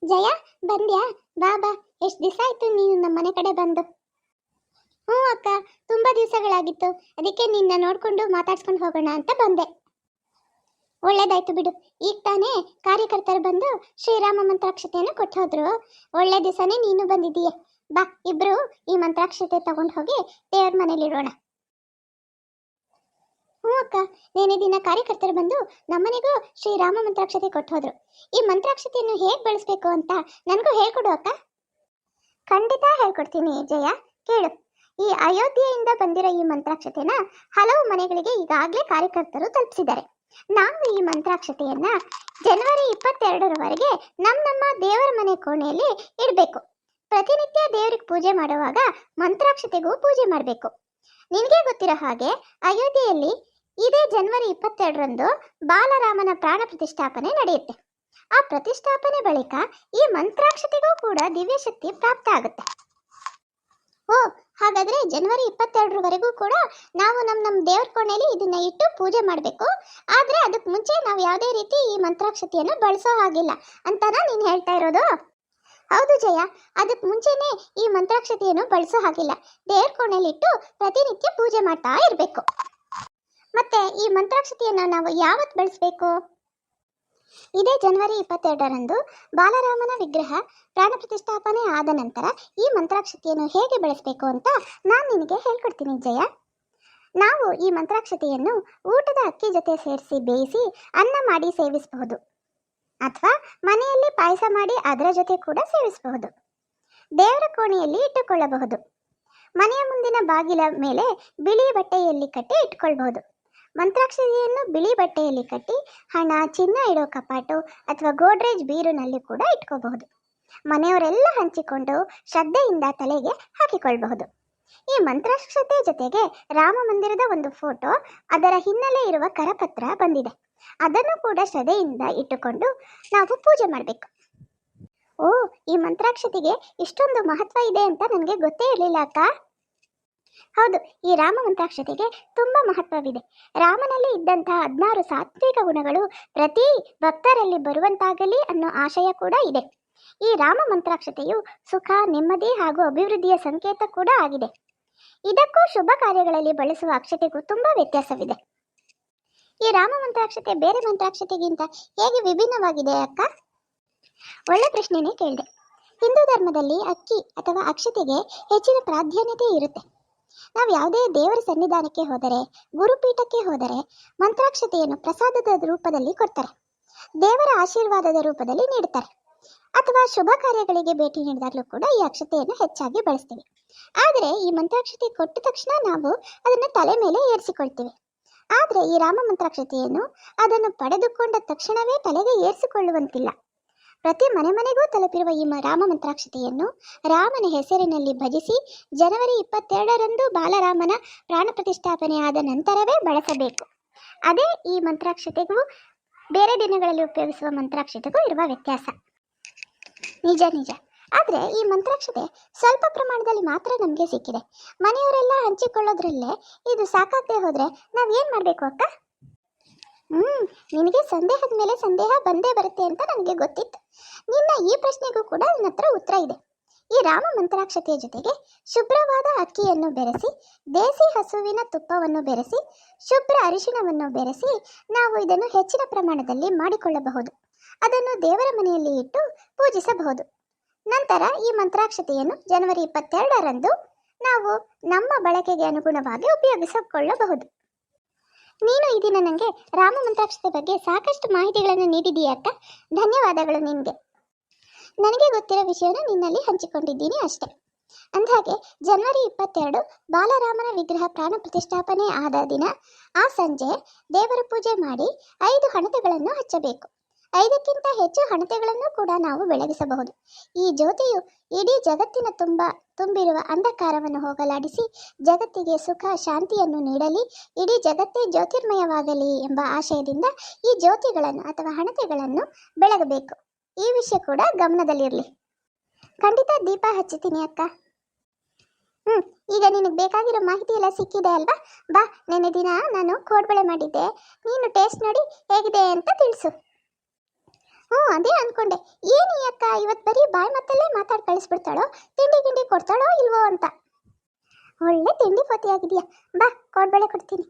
ಜಯ, ಬಂದ್ಯಾ? ಬಾ ಬಾ. ಎಷ್ಟು ದಿವಸ ಆಯ್ತು ನೀನು ನಮ್ಮ ಮನೆ ಕಡೆ ಬಂದು? ಹ್ಞೂ ಅಕ್ಕ, ತುಂಬ ದಿವಸಗಳಾಗಿತ್ತು. ಅದಕ್ಕೆ ನಿನ್ನ ನೋಡ್ಕೊಂಡು ಮಾತಾಡ್ಸ್ಕೊಂಡು ಹೋಗೋಣ ಅಂತ ಬಂದೆ. ಒಳ್ಳೇದಾಯ್ತು ಬಿಡು. ಈಗ ತಾನೇ ಕಾರ್ಯಕರ್ತರು ಬಂದು ಶ್ರೀರಾಮ ಮಂತ್ರಾಕ್ಷತೆಯನ್ನು ಕೊಟ್ಟು ಹೋದ್ರು. ಒಳ್ಳೆ ದಿವಸನೇ ನೀನು ಬಂದಿದ್ದೀಯ. ಬಾ, ಇಬ್ರು ಈ ಮಂತ್ರಾಕ್ಷತೆ ತಗೊಂಡು ಹೋಗಿ ದೇವ್ರ ಮನೇಲಿ ಇಡೋಣ. ಹ್ಞೂ ಅಕ್ಕ, ನೇನೆ ದಿನ ಕಾರ್ಯಕರ್ತರು ಬಂದು ನಮ್ಮನೆಗೂ ಶ್ರೀರಾಮ ಮಂತ್ರಾಕ್ಷತೆ ಕೊಟ್ಟು ಹೋದ್ರು. ಈ ಮಂತ್ರಾಕ್ಷತೆಯನ್ನು ಹೇಗೆ ಬಳಸಬೇಕು ಅಂತ ನನಗೂ ಹೇಳ್ಕೊಡು ಅಕ್ಕ. ಖಂಡಿತ ಹೇಳ್ಕೊಡ್ತೀನಿ ಜಯ, ಕೇಳು. ಈ ಅಯೋಧ್ಯೆಯಿಂದ ಬಂದಿರೋ ಈ ಮಂತ್ರಾಕ್ಷತೆನ ಹಲವು ಮನೆಗಳಿಗೆ ಈಗಾಗಲೇ ಕಾರ್ಯಕರ್ತರು ತಲುಪಿಸಿದ್ದಾರೆ. ನಾವು ಈ ಮಂತ್ರಾಕ್ಷತೆಯನ್ನ ಜನವರಿ 22ರವರೆಗೆ ನಮ್ಮ ದೇವರ ಮನೆ ಕೋಣೆಯಲ್ಲಿ ಇಡಬೇಕು. ಪ್ರತಿನಿತ್ಯ ದೇವರಿಗೆ ಪೂಜೆ ಮಾಡುವಾಗ ಮಂತ್ರಾಕ್ಷತೆಗೂ ಪೂಜೆ ಮಾಡಬೇಕು. ನಿನಗೆ ಗೊತ್ತಿರೋ ಹಾಗೆ ಅಯೋಧ್ಯೆಯಲ್ಲಿ ಇದೇ ಜನವರಿ 22ರಂದು ಬಾಲರಾಮನ ಪ್ರಾಣ ಪ್ರತಿಷ್ಠಾಪನೆ ನಡೆಯುತ್ತೆ. ಆ ಪ್ರತಿಷ್ಠಾಪನೆ ಬಳಿಕ ಈ ಮಂತ್ರಾಕ್ಷತೆಗೂ ಕೂಡ ದಿವ್ಯ ಶಕ್ತಿ ಪ್ರಾಪ್ತ ಆಗುತ್ತೆ. ಓ, ಹಾಗಾದ್ರೆ ಜನವರಿ 22ರವರೆಗೂ ಕೂಡ ನಾವು ನಮ್ಮ ದೇವ್ರ ಕೋಣೆಯಲ್ಲಿ ಇದನ್ನ ಇಟ್ಟು ಪೂಜೆ ಮಾಡಬೇಕು. ಆದ್ರೆ ಅದಕ್ಕೆ ಮುಂಚೆ ನಾವು ಯಾವುದೇ ರೀತಿ ಈ ಮಂತ್ರಾಕ್ಷತೆಯನ್ನು ಬಳಸೋ ಹಾಗಿಲ್ಲ ಅಂತಾನ ನೀನು ಹೇಳ್ತಾ ಇರೋದು? ಹೌದು ಜಯ, ಅದಕ್ಕೆ ಮುಂಚೆನೆ ಈ ಮಂತ್ರಾಕ್ಷತೆಯನ್ನು ಬಳಸೋ ಹಾಗಿಲ್ಲ. ದೇವ್ರ ಕೋಣೆಯಲ್ಲಿ ಇಟ್ಟು ಪ್ರತಿನಿತ್ಯ ಪೂಜೆ ಮಾಡ್ತಾ ಇರಬೇಕು. ಮತ್ತೆ ಈ ಮಂತ್ರಾಕ್ಷತೆಯನ್ನು ನಾವು ಯಾವತ್ತು ಬಳಸಬೇಕು? ಇದೇ ಜನವರಿ 22ರಂದು ಬಾಲರಾಮನ ವಿಗ್ರಹ ಪ್ರಾಣ ಪ್ರತಿಷ್ಠಾಪನೆ ಆದ ನಂತರ ಈ ಮಂತ್ರಾಕ್ಷತೆಯನ್ನು ಹೇಗೆ ಬಳಸಬೇಕು ಅಂತ ನಾನು ನಿನಗೆ ಹೇಳ್ಕೊಡ್ತೀನಿ ಜಯ. ನಾವು ಈ ಮಂತ್ರಾಕ್ಷತೆಯನ್ನು ಊಟದ ಅಕ್ಕಿ ಜೊತೆ ಸೇರಿಸಿ ಬೇಯಿಸಿ ಅನ್ನ ಮಾಡಿ ಸೇವಿಸಬಹುದು, ಅಥವಾ ಮನೆಯಲ್ಲಿ ಪಾಯಸ ಮಾಡಿ ಅದರ ಜೊತೆ ಕೂಡ ಸೇವಿಸಬಹುದು. ದೇವರ ಕೋಣೆಯಲ್ಲಿ ಇಟ್ಟುಕೊಳ್ಳಬಹುದು. ಮನೆಯ ಮುಂದಿನ ಬಾಗಿಲ ಮೇಲೆ ಬಿಳಿ ಬಟ್ಟೆಯಲ್ಲಿ ಕಟ್ಟಿ ಇಟ್ಕೊಳ್ಬಹುದು. ಮಂತ್ರಾಕ್ಷತೆಯನ್ನು ಬಿಳಿ ಬಟ್ಟೆಯಲ್ಲಿ ಕಟ್ಟಿ ಹಣ ಚಿನ್ನ ಇಡೋ ಕಪಾಟು ಅಥವಾ ಗೋಡ್ರೇಜ್ ಬೀರುನಲ್ಲಿ ಕೂಡ ಇಟ್ಕೋಬಹುದು. ಮನೆಯವರೆಲ್ಲ ಹಂಚಿಕೊಂಡು ಶ್ರದ್ಧೆಯಿಂದ ತಲೆಗೆ ಹಾಕಿಕೊಳ್ಳಬಹುದು. ಈ ಮಂತ್ರಾಕ್ಷತೆ ಜೊತೆಗೆ ರಾಮ ಮಂದಿರದ ಒಂದು ಫೋಟೋ, ಅದರ ಹಿನ್ನೆಲೆ ಇರುವ ಕರಪತ್ರ ಬಂದಿದೆ. ಅದನ್ನು ಕೂಡ ಶ್ರದ್ಧೆಯಿಂದ ಇಟ್ಟುಕೊಂಡು ನಾವು ಪೂಜೆ ಮಾಡಬೇಕು. ಓ, ಈ ಮಂತ್ರಾಕ್ಷತೆಗೆ ಇಷ್ಟೊಂದು ಮಹತ್ವ ಇದೆ ಅಂತ ನನಗೆ ಗೊತ್ತೇ ಇರಲಿಲ್ಲ ಅಕ್ಕ. ಹೌದು, ಈ ರಾಮ ಮಂತ್ರಾಕ್ಷತೆಗೆ ತುಂಬ ಮಹತ್ವವಿದೆ. ರಾಮನಲ್ಲಿ ಇದ್ದಂತಹ 16 ಸಾತ್ವಿಕ ಗುಣಗಳು ಪ್ರತಿ ಭಕ್ತರಲ್ಲಿ ಬರುವಂತಾಗಲಿ ಅನ್ನೋ ಆಶಯ ಕೂಡ ಇದೆ. ಈ ರಾಮ ಮಂತ್ರಾಕ್ಷತೆಯು ಸುಖ, ನೆಮ್ಮದಿ ಹಾಗೂ ಅಭಿವೃದ್ಧಿಯ ಸಂಕೇತ ಕೂಡ ಆಗಿದೆ. ಇದಕ್ಕೂ ಶುಭ ಕಾರ್ಯಗಳಲ್ಲಿ ಬಳಸುವ ಅಕ್ಷತೆಗೂ ತುಂಬ ವ್ಯತ್ಯಾಸವಿದೆ. ಈ ರಾಮ ಮಂತ್ರಾಕ್ಷತೆ ಬೇರೆ ಮಂತ್ರಾಕ್ಷತೆಗಿಂತ ಹೇಗೆ ವಿಭಿನ್ನವಾಗಿದೆ ಅಕ್ಕ? ಒಳ್ಳೆ ಪ್ರಶ್ನೆನೇ ಕೇಳಿದೆ. ಹಿಂದೂ ಧರ್ಮದಲ್ಲಿ ಅಕ್ಕಿ ಅಥವಾ ಅಕ್ಷತೆಗೆ ಹೆಚ್ಚಿನ ಪ್ರಾಧಾನ್ಯತೆ ಇರುತ್ತೆ. ನಾವು ಯಾವುದೇ ದೇವರ ಸನ್ನಿಧಾನಕ್ಕೆ ಹೋದರೆ, ಗುರುಪೀಠಕ್ಕೆ ಹೋದರೆ ಮಂತ್ರಾಕ್ಷತೆಯನ್ನು ಪ್ರಸಾದದ ರೂಪದಲ್ಲಿ ಕೊಡ್ತಾರೆ, ದೇವರ ಆಶೀರ್ವಾದದ ರೂಪದಲ್ಲಿ ನೀಡುತ್ತಾರೆ. ಅಥವಾ ಶುಭ ಕಾರ್ಯಗಳಿಗೆ ಭೇಟಿ ನೀಡಿದಾಗಲೂ ಕೂಡ ಈ ಅಕ್ಷತೆಯನ್ನು ಹೆಚ್ಚಾಗಿ ಬಳಸ್ತೀವಿ. ಆದರೆ ಈ ಮಂತ್ರಾಕ್ಷತೆ ಕೊಟ್ಟ ತಕ್ಷಣ ನಾವು ಅದನ್ನು ತಲೆ ಮೇಲೆ ಏರಿಸಿಕೊಳ್ತೀವಿ. ಆದರೆ ಈ ರಾಮ ಮಂತ್ರಾಕ್ಷತೆಯನ್ನು ಅದನ್ನು ಪಡೆದುಕೊಂಡ ತಕ್ಷಣವೇ ತಲೆಗೆ ಏರಿಸಿಕೊಳ್ಳುವಂತಿಲ್ಲ. ಪ್ರತಿ ಮನೆಗೂ ತಲುಪಿರುವ ಈ ರಾಮ ಮಂತ್ರಾಕ್ಷತೆಯನ್ನು ರಾಮನ ಹೆಸರಿನಲ್ಲಿ ಭಜಿಸಿ ಜನವರಿ 22ರಂದು ಬಾಲರಾಮನ ಪ್ರಾಣ ಪ್ರತಿಷ್ಠಾಪನೆ ಆದ ನಂತರವೇ ಬಳಸಬೇಕು. ಅದೇ ಈ ಮಂತ್ರಾಕ್ಷತೆಗೂ ಬೇರೆ ದಿನಗಳಲ್ಲಿ ಉಪಯೋಗಿಸುವ ಮಂತ್ರಾಕ್ಷತೆಗೂ ಇರುವ ವ್ಯತ್ಯಾಸ. ನಿಜ ನಿಜ. ಆದರೆ ಈ ಮಂತ್ರಾಕ್ಷತೆ ಸ್ವಲ್ಪ ಪ್ರಮಾಣದಲ್ಲಿ ಮಾತ್ರ ನಮಗೆ ಸಿಕ್ಕಿದೆ. ಮನೆಯವರೆಲ್ಲ ಹಂಚಿಕೊಳ್ಳೋದ್ರಲ್ಲೇ ಇದು ಸಾಕಾಗದೆ ಹೋದರೆ ನಾವೇನು ಮಾಡಬೇಕು ಅಕ್ಕ? ನಿನಗೆ ಸಂದೇಹದ ಮೇಲೆ ಸಂದೇಹ ಬಂದೇ ಬರುತ್ತೆ ಅಂತ ನನಗೆ ಗೊತ್ತಿತ್ತು. ನಿನ್ನ ಈ ಪ್ರಶ್ನೆಗೂ ಕೂಡ ನನ್ನ ಹತ್ರ ಉತ್ತರ ಇದೆ. ಈ ರಾಮ ಮಂತ್ರಾಕ್ಷತೆಯ ಜೊತೆಗೆ ಶುಭ್ರವಾದ ಅಕ್ಕಿಯನ್ನು ಬೆರೆಸಿ, ದೇಸಿ ಹಸುವಿನ ತುಪ್ಪವನ್ನು ಬೆರೆಸಿ, ಶುಭ್ರ ಅರಿಶಿಣವನ್ನು ಬೆರೆಸಿ ನಾವು ಇದನ್ನು ಹೆಚ್ಚಿನ ಪ್ರಮಾಣದಲ್ಲಿ ಮಾಡಿಕೊಳ್ಳಬಹುದು. ಅದನ್ನು ದೇವರ ಮನೆಯಲ್ಲಿ ಇಟ್ಟು ಪೂಜಿಸಬಹುದು. ನಂತರ ಈ ಮಂತ್ರಾಕ್ಷತೆಯನ್ನು ಜನವರಿ 22ರಂದು ನಾವು ನಮ್ಮ ಬಳಕೆಗೆ ಅನುಗುಣವಾಗಿ ಉಪಯೋಗಿಸಿಕೊಳ್ಳಬಹುದು. ನೀನು ಈ ದಿನ ನನಗೆ ರಾಮ ಮಂತ್ರಾಕ್ಷತೆ ಬಗ್ಗೆ ಸಾಕಷ್ಟು ಮಾಹಿತಿಗಳನ್ನು ನೀಡಿದ್ದೀಯ ಅಕ್ಕ. ಧನ್ಯವಾದಗಳು ನಿನಗೆ. ನನಗೆ ಗೊತ್ತಿರೋ ವಿಷಯನ ನಿನ್ನಲ್ಲಿ ಹಂಚಿಕೊಂಡಿದ್ದೀನಿ ಅಷ್ಟೆ. ಅಂದಹಾಗೆ ಜನವರಿ 22 ಬಾಲರಾಮನ ವಿಗ್ರಹ ಪ್ರಾಣ ಪ್ರತಿಷ್ಠಾಪನೆ ಆದ ದಿನ ಆ ಸಂಜೆ ದೇವರ ಪೂಜೆ ಮಾಡಿ 5 ಹಣತೆಗಳನ್ನು ಹಚ್ಚಬೇಕು. 5ಕ್ಕಿಂತ ಹೆಚ್ಚು ಹಣತೆಗಳನ್ನು ಕೂಡ ನಾವು ಬೆಳಗಿಸಬಹುದು. ಈ ಜ್ಯೋತಿಯು ಇಡೀ ಜಗತ್ತಿನ ತುಂಬಿರುವ ಅಂಧಕಾರವನ್ನು ಹೋಗಲಾಡಿಸಿ ಜಗತ್ತಿಗೆ ಸುಖ ಶಾಂತಿಯನ್ನು ನೀಡಲಿ, ಇಡೀ ಜಗತ್ತೇ ಜ್ಯೋತಿರ್ಮಯವಾಗಲಿ ಎಂಬ ಆಶಯದಿಂದ ಈ ಜ್ಯೋತಿಗಳನ್ನು ಅಥವಾ ಹಣತೆಗಳನ್ನು ಬೆಳಗಬೇಕು. ಈ ವಿಷಯ ಕೂಡ ಗಮನದಲ್ಲಿರಲಿ. ಖಂಡಿತ ದೀಪ ಹಚ್ಚುತ್ತೀನಿ ಅಕ್ಕ. ಈಗ ನಿನಗೆ ಬೇಕಾಗಿರೋ ಮಾಹಿತಿ ಎಲ್ಲ ಸಿಕ್ಕಿದೆ ಅಲ್ವಾ? ಬಾ, ನೆನ್ನೆ ದಿನ ನಾನು ಕೋಡ್ಬಳೆ ಮಾಡಿದ್ದೆ, ನೀನು ಟೇಸ್ಟ್ ನೋಡಿ ಹೇಗಿದೆ ಅಂತ ತಿಳಿಸು. ಹ್ಞೂ ಅದೇ ಅನ್ಕೊಂಡೆ. ಏನು ಈ ಅಕ್ಕ ಇವತ್ತು ಬರೀ ಬಾಯಿ ಮತ್ತಲ್ಲೇ ಮಾತಾಡಿ ಕಳಿಸ್ಬಿಡ್ತಾಳೋ, ತಿಂಡಿ ಗಿಂಡಿ ಕೊಡ್ತಾಳೋ ಇಲ್ವೋ ಅಂತ. ಒಳ್ಳೆ ತಿಂಡಿ ಪೋತಿ ಆಗಿದೆಯಾ. ಬಾ ಕೋಡ್ಬಳೆ ಕೊಡ್ತೀನಿ.